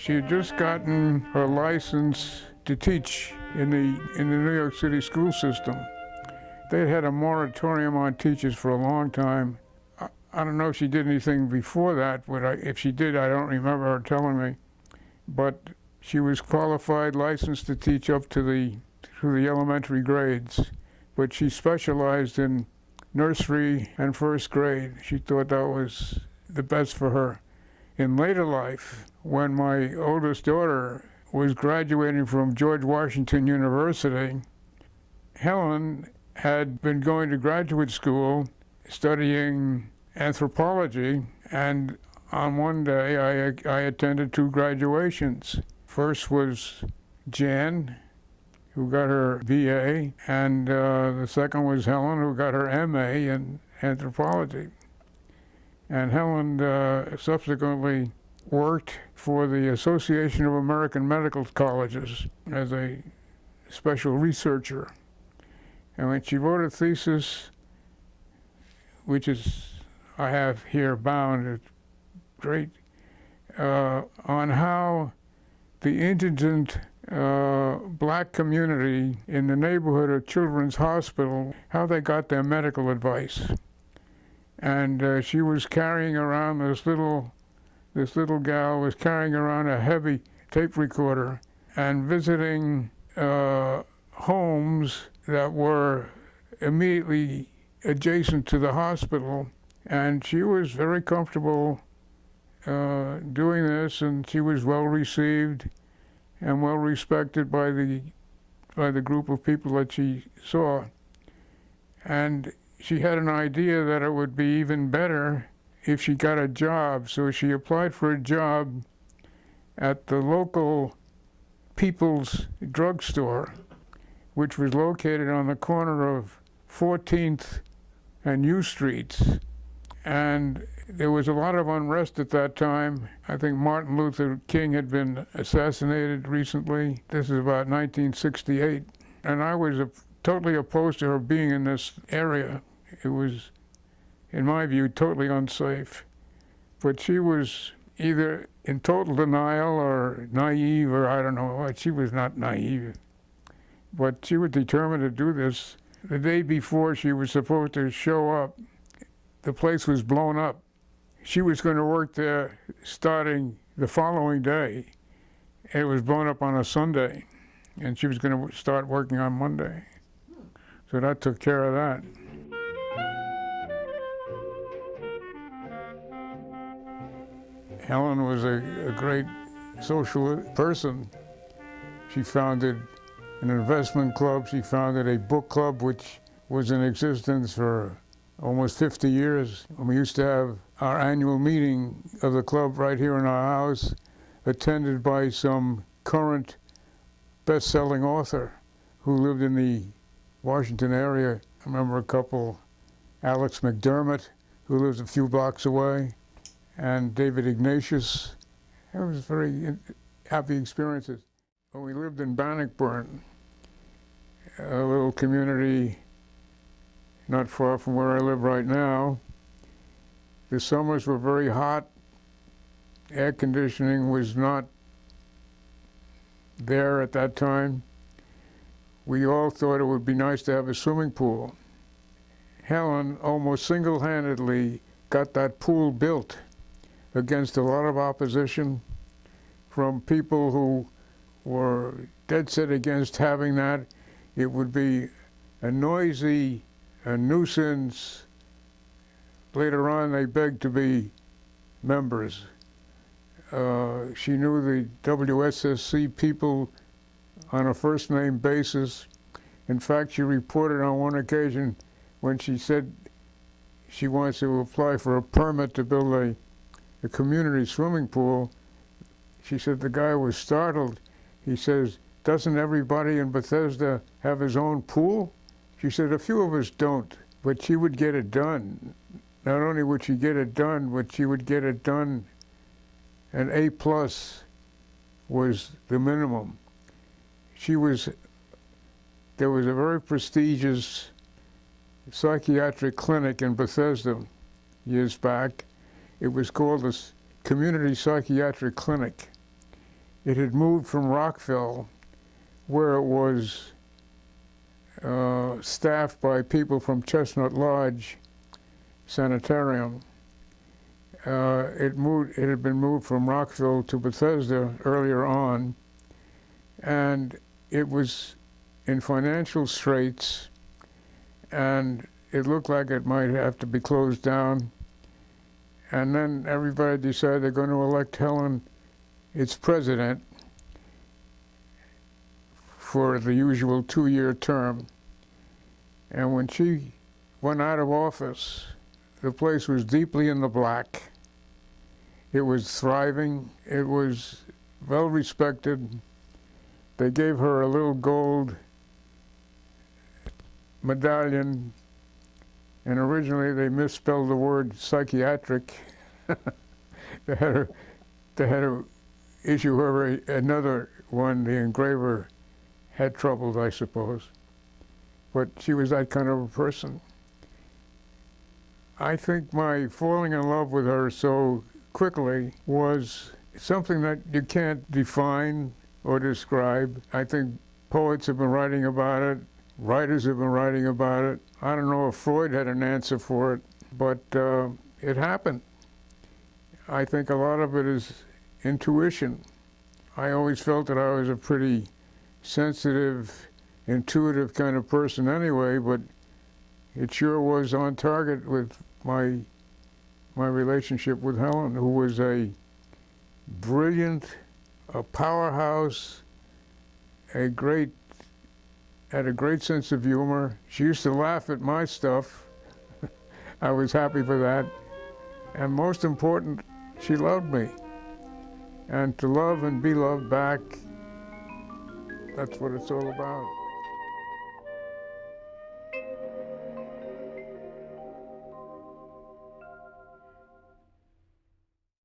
She had just gotten her license to teach in the New York City school system. They'd had a moratorium on teachers for a long time. I don't know if she did anything before that, but if she did, I don't remember her telling me. But she was qualified, licensed to teach up to the elementary grades, but she specialized in nursery and first grade. She thought that was the best for her. In later life, when my oldest daughter was graduating from George Washington University, Helen had been going to graduate school studying anthropology, and on one day I attended 2 graduations. First was Jan, who got her BA, and the second was Helen, who got her MA in anthropology. And Helen subsequently worked for the Association of American Medical Colleges as a special researcher. And when she wrote a thesis, which I have here bound, it's great, on how the indigent black community in the neighborhood of Children's Hospital, how they got their medical advice. And she was carrying around this little gal was carrying around a heavy tape recorder and visiting homes that were immediately adjacent to the hospital. And she was very comfortable doing this, and she was well received and well respected by the group of people that she saw. And she had an idea that it would be even better if she got a job, so she applied for a job at the local People's Drugstore, which was located on the corner of 14th and U Streets. And there was a lot of unrest at that time. I think Martin Luther King had been assassinated recently. This is about 1968. And I was totally opposed to her being in this area. It was, in my view, totally unsafe. But she was either in total denial or naive, or I don't know what. She was not naive. But she was determined to do this. The day before she was supposed to show up, the place was blown up. She was going to work there starting the following day. It was blown up on a Sunday, and she was going to start working on Monday. So that took care of that. Helen was a great social person. She founded an investment club. She founded a book club, which was in existence for almost 50 years. And we used to have our annual meeting of the club right here in our house, attended by some current best-selling author who lived in the Washington area. I remember a couple, Alex McDermott, who lives a few blocks away, and David Ignatius. It was very happy experiences. When we lived in Bannockburn, a little community not far from where I live right now. The summers were very hot. Air conditioning was not there at that time. We all thought it would be nice to have a swimming pool. Helen almost single-handedly got that pool built against a lot of opposition from people who were dead set against having that. It would be a noisy, a nuisance. Later on, they begged to be members. She knew the WSSC people on a first-name basis. In fact, she reported on one occasion when she said she wants to apply for a permit to build a community swimming pool. She said the guy was startled. He says, "Doesn't everybody in Bethesda have his own pool?" She said, "A few of us don't," but she would get it done. Not only would she get it done, but she would get it done. An A+ was the minimum. There was a very prestigious psychiatric clinic in Bethesda years back. It was called the Community Psychiatric Clinic. It had moved from Rockville, where it was staffed by people from Chestnut Lodge Sanitarium. It had been moved from Rockville to Bethesda earlier on, and it was in financial straits, and it looked like it might have to be closed down. And then everybody decided they're going to elect Helen its president for the usual 2-year term. And when she went out of office, the place was deeply in the black. It was thriving. It was well respected. They gave her a little gold medallion, and originally they misspelled the word psychiatric. They had to issue her another one. The engraver had troubles, I suppose. But she was that kind of a person. I think my falling in love with her so quickly was something that you can't define or describe. I think poets have been writing about it, writers have been writing about it. I don't know if Freud had an answer for it, but it happened. I think a lot of it is intuition. I always felt that I was a pretty sensitive, intuitive kind of person anyway, but it sure was on target with my relationship with Helen, who was a brilliant, a powerhouse, had a great sense of humor. She used to laugh at my stuff. I was happy for that. And most important, she loved me. And to love and be loved back, that's what it's all about.